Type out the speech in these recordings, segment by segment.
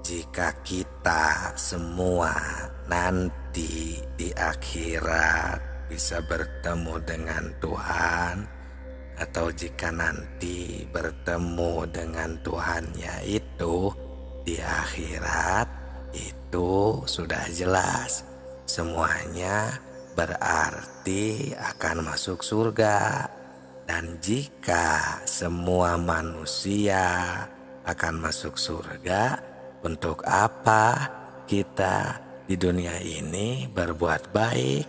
jika kita semua nanti di akhirat bisa bertemu dengan Tuhan, atau jika nanti bertemu dengan Tuhannya itu di akhirat, itu sudah jelas semuanya berarti akan masuk surga. Dan jika semua manusia akan masuk surga, untuk apa kita di dunia ini berbuat baik?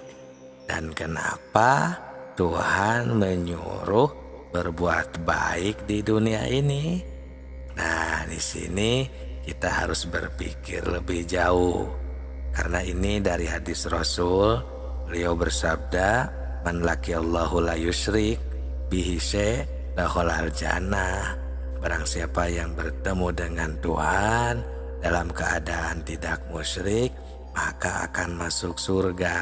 Dan kenapa Tuhan menyuruh berbuat baik di dunia ini? Nah, di sini kita harus berpikir lebih jauh. Karena ini dari hadis Rasul, beliau bersabda, "Man laqiyallahu la yusyrik bihi dakhalal jannah." Barang siapa yang bertemu dengan Tuhan dalam keadaan tidak musyrik, maka akan masuk surga.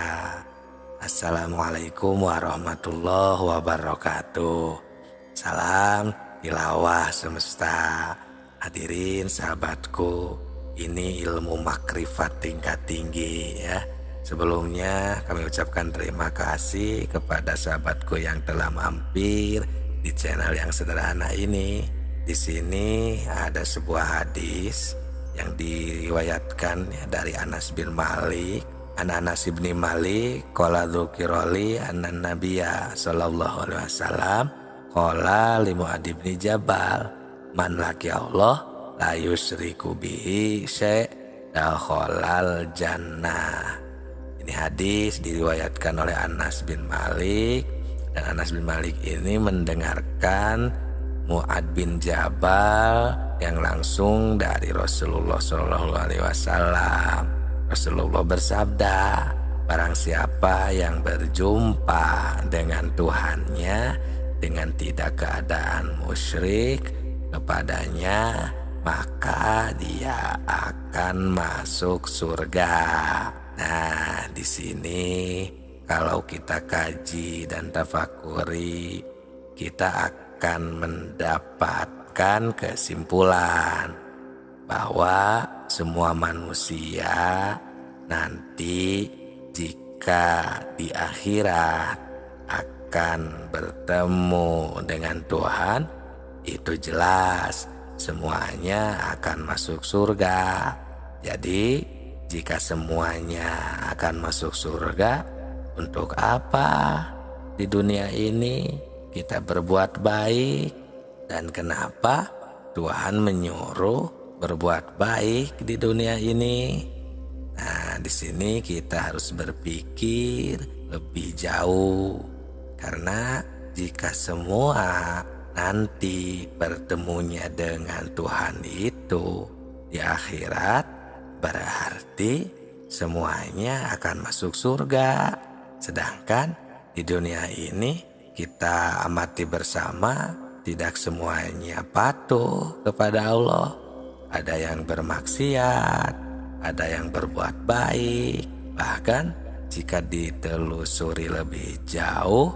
Assalamualaikum warahmatullahi wabarakatuh. Salam tilawah semesta. Hadirin sahabatku, ini ilmu makrifat tingkat tinggi ya. Sebelumnya kami ucapkan terima kasih kepada sahabatku yang telah mampir di channel yang sederhana ini. Di sini ada sebuah hadis yang diriwayatkan dari Anas bin Malik. Anas bin Malik qala dzukirali anna nabiyya sallallahu alaihi wasallam qala li Mu'adz bin Jabal man laqiya Allah la yusyriku bihi dakhalal jannah. Ini hadis diriwayatkan oleh Anas bin Malik, dan Anas bin Malik ini mendengarkan Mu'adz bin Jabal yang langsung dari Rasulullah SAW. Rasulullah bersabda, barang siapa yang berjumpa dengan Tuhannya dengan tidak keadaan musyrik kepadanya, maka dia akan masuk surga. Nah, di sini kalau kita kaji dan tafakuri, kita akan mendapatkan kesimpulan bahwa semua manusia nanti jika di akhirat akan bertemu dengan Tuhan, itu jelas semuanya akan masuk surga. Jadi jika semuanya akan masuk surga, untuk apa di dunia ini kita berbuat baik? Dan kenapa Tuhan menyuruh berbuat baik di dunia ini? Nah, di sini kita harus berpikir lebih jauh. Karena jika semua nanti bertemunya dengan Tuhan itu di akhirat, berarti semuanya akan masuk surga. Sedangkan di dunia ini kita amati bersama, tidak semuanya patuh kepada Allah. Ada yang bermaksiat, ada yang berbuat baik. Bahkan jika ditelusuri lebih jauh,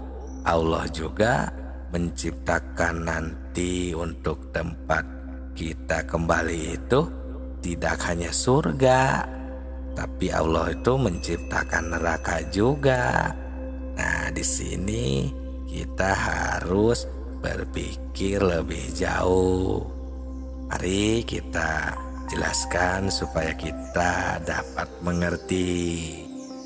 Allah juga menciptakan nanti untuk tempat kita kembali itu tidak hanya surga, tapi Allah itu menciptakan neraka juga. Nah, di sini kita harus berpikir lebih jauh. Mari kita jelaskan supaya kita dapat mengerti.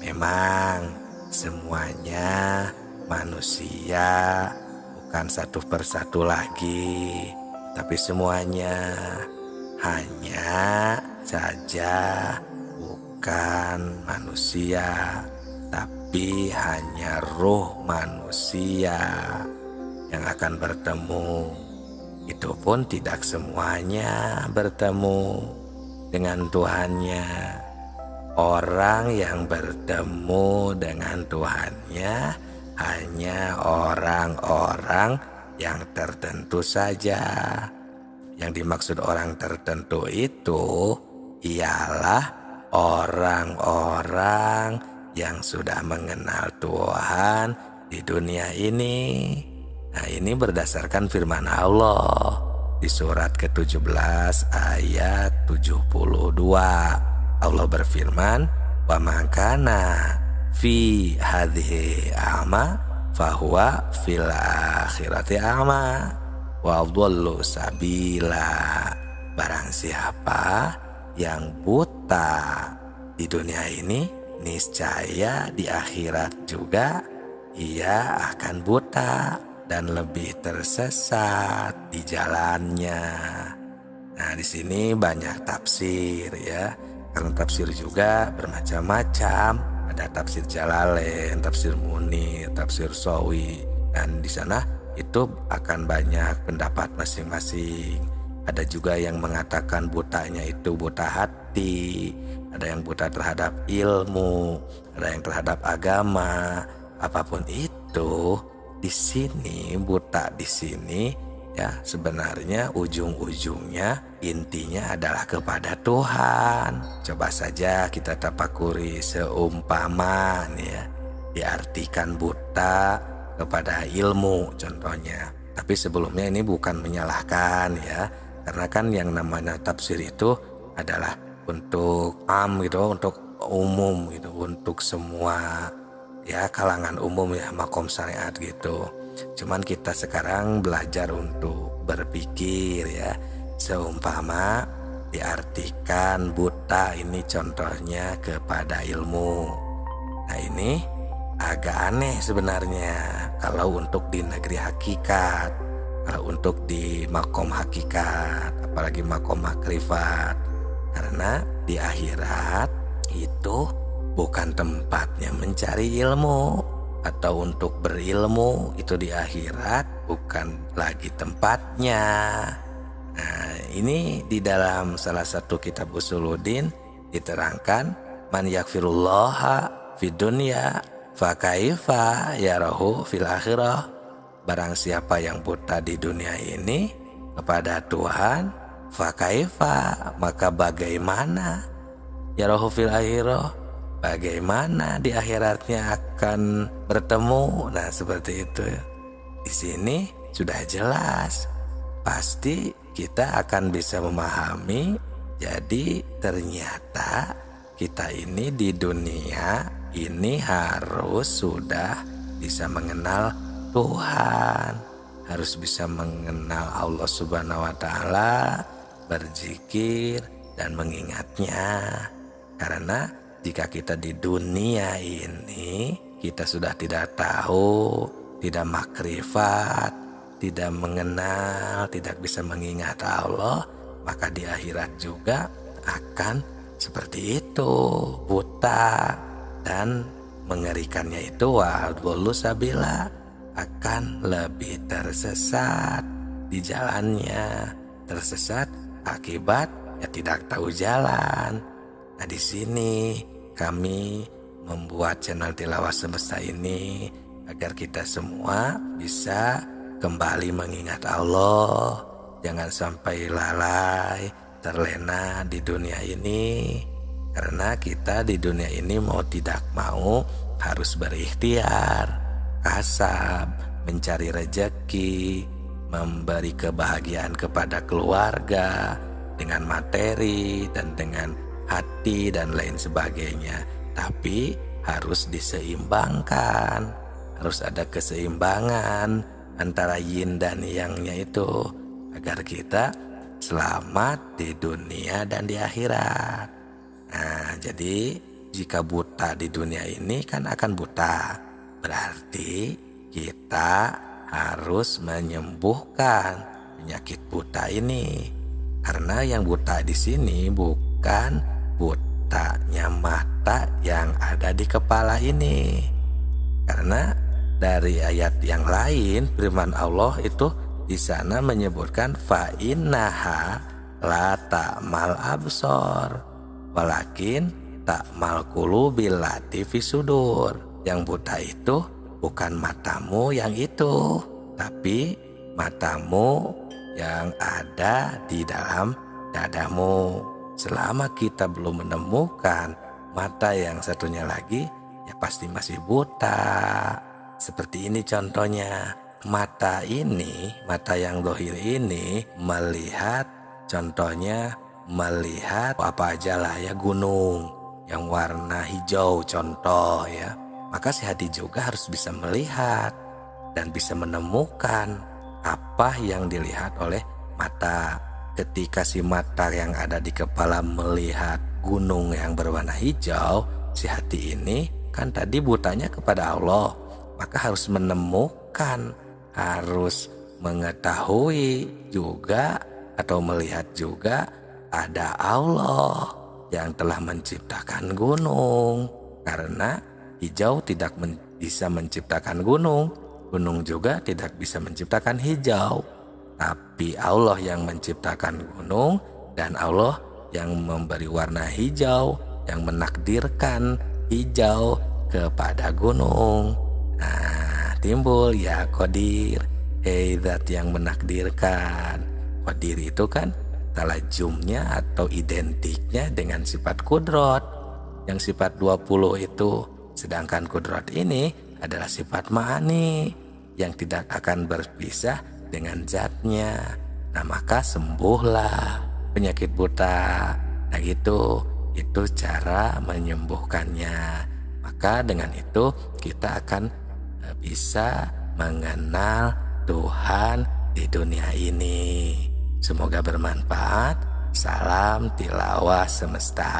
Memang semuanya manusia bukan satu persatu lagi, tapi semuanya hanya saja bukan manusia, tapi hanya roh manusia yang akan bertemu. Itu pun tidak semuanya bertemu dengan Tuhannya. Orang yang bertemu dengan Tuhannya hanya orang-orang yang tertentu saja. Yang dimaksud orang tertentu itu ialah orang-orang yang sudah mengenal Tuhan di dunia ini. Nah, ini berdasarkan firman Allah di surat ke-17 ayat 72. kedua. Allah berfirman, wa makana fi hadhihi a'ma fahuwa fil akhirati a'ma wa dhallu sabila. Barang siapa yang buta di dunia ini, niscaya di akhirat juga ia akan buta dan lebih tersesat di jalannya. Nah, di sini banyak tafsir ya. Karena tafsir juga bermacam-macam. Ada tafsir Jalalain, tafsir Munir, tafsir Shawi, dan di sana itu akan banyak pendapat masing-masing. Ada juga yang mengatakan butanya itu buta hati, ada yang buta terhadap ilmu, ada yang terhadap agama. Apapun itu, di sini buta di sini ya sebenarnya ujung-ujungnya intinya adalah kepada Tuhan. Coba saja kita tafakuri seumpama ya diartikan buta kepada ilmu contohnya. Tapi sebelumnya ini bukan menyalahkan ya, karena kan yang namanya tafsir itu adalah untuk gitu, untuk umum gitu, untuk semua ya kalangan umum ya, makom syariat gitu. Cuman kita sekarang belajar untuk berpikir ya, seumpama diartikan buta ini contohnya kepada ilmu. Nah ini agak aneh sebenarnya kalau untuk di negeri hakikat, kalau untuk di makom hakikat, apalagi makom makrifat. Karena di akhirat itu bukan tempatnya mencari ilmu, atau untuk berilmu itu di akhirat bukan lagi tempatnya. Nah ini di dalam salah satu kitab Usuluddin diterangkan, man yakfirullaha fid dunya fa kaifa yarahu fil akhirah. Barang siapa yang buta di dunia ini kepada Tuhan, fa kaifa, maka bagaimana yarahu fil akhirah, bagaimana di akhiratnya akan bertemu. Nah seperti itu. Di sini sudah jelas, pasti kita akan bisa memahami. Jadi ternyata kita ini di dunia ini harus sudah bisa mengenal Tuhan, harus bisa mengenal Allah Subhanahu wa Ta'ala, berzikir dan mengingatnya. Karena jika kita di dunia ini kita sudah tidak tahu, tidak makrifat, tidak mengenal, tidak bisa mengingat Allah, maka di akhirat juga akan seperti itu, buta. Dan mengerikannya itu wadhallu sabila, akan lebih tersesat di jalannya, tersesat akibat ya tidak tahu jalan. Nah di sini kami membuat channel Tilawah Semesta ini agar kita semua bisa kembali mengingat Allah, jangan sampai lalai, terlena di dunia ini. Karena kita di dunia ini mau tidak mau harus berikhtiar, kasab, mencari rezeki, memberi kebahagiaan kepada keluarga dengan materi dan dengan hati dan lain sebagainya. Tapi harus diseimbangkan, harus ada keseimbangan antara yin dan yangnya itu, agar kita selamat di dunia dan di akhirat. Nah jadi jika buta di dunia ini kan akan buta, berarti kita harus menyembuhkan penyakit buta ini. Karena yang buta di sini bukan butanya mata yang ada di kepala ini. Karena dari ayat yang lain firman Allah itu di sana menyebutkan fa innaha la ta'mal absor walakin ta'mal qulubil lati fis sudur. Yang buta itu bukan matamu yang itu, tapi matamu yang ada di dalam dadamu. Selama kita belum menemukan mata yang satunya lagi, ya pasti masih buta. Seperti ini contohnya, mata ini, mata yang dohir ini melihat contohnya melihat apa aja lah ya, gunung yang warna hijau contoh ya, maka si hati juga harus bisa melihat dan bisa menemukan apa yang dilihat oleh mata. Ketika si mata yang ada di kepala melihat gunung yang berwarna hijau, si hati ini kan tadi butanya kepada Allah, maka harus menemukan, harus mengetahui juga atau melihat juga ada Allah yang telah menciptakan gunung. Karena hijau tidak bisa menciptakan gunung, gunung juga tidak bisa menciptakan hijau. Tapi Allah yang menciptakan gunung dan Allah yang memberi warna hijau, yang menakdirkan hijau kepada gunung. Nah, timbul ya Qadir, hei zat yang menakdirkan. Qadir itu kan talajumnya atau identiknya dengan sifat kudrot. Yang sifat 20 itu, sedangkan kudrot ini adalah sifat ma'ani yang tidak akan berpisah dengan zatnya. Nah, maka sembuhlah penyakit buta. Nah itu cara menyembuhkannya. Maka dengan itu kita akan bisa mengenal Tuhan di dunia ini. Semoga bermanfaat. Salam tilawah semesta.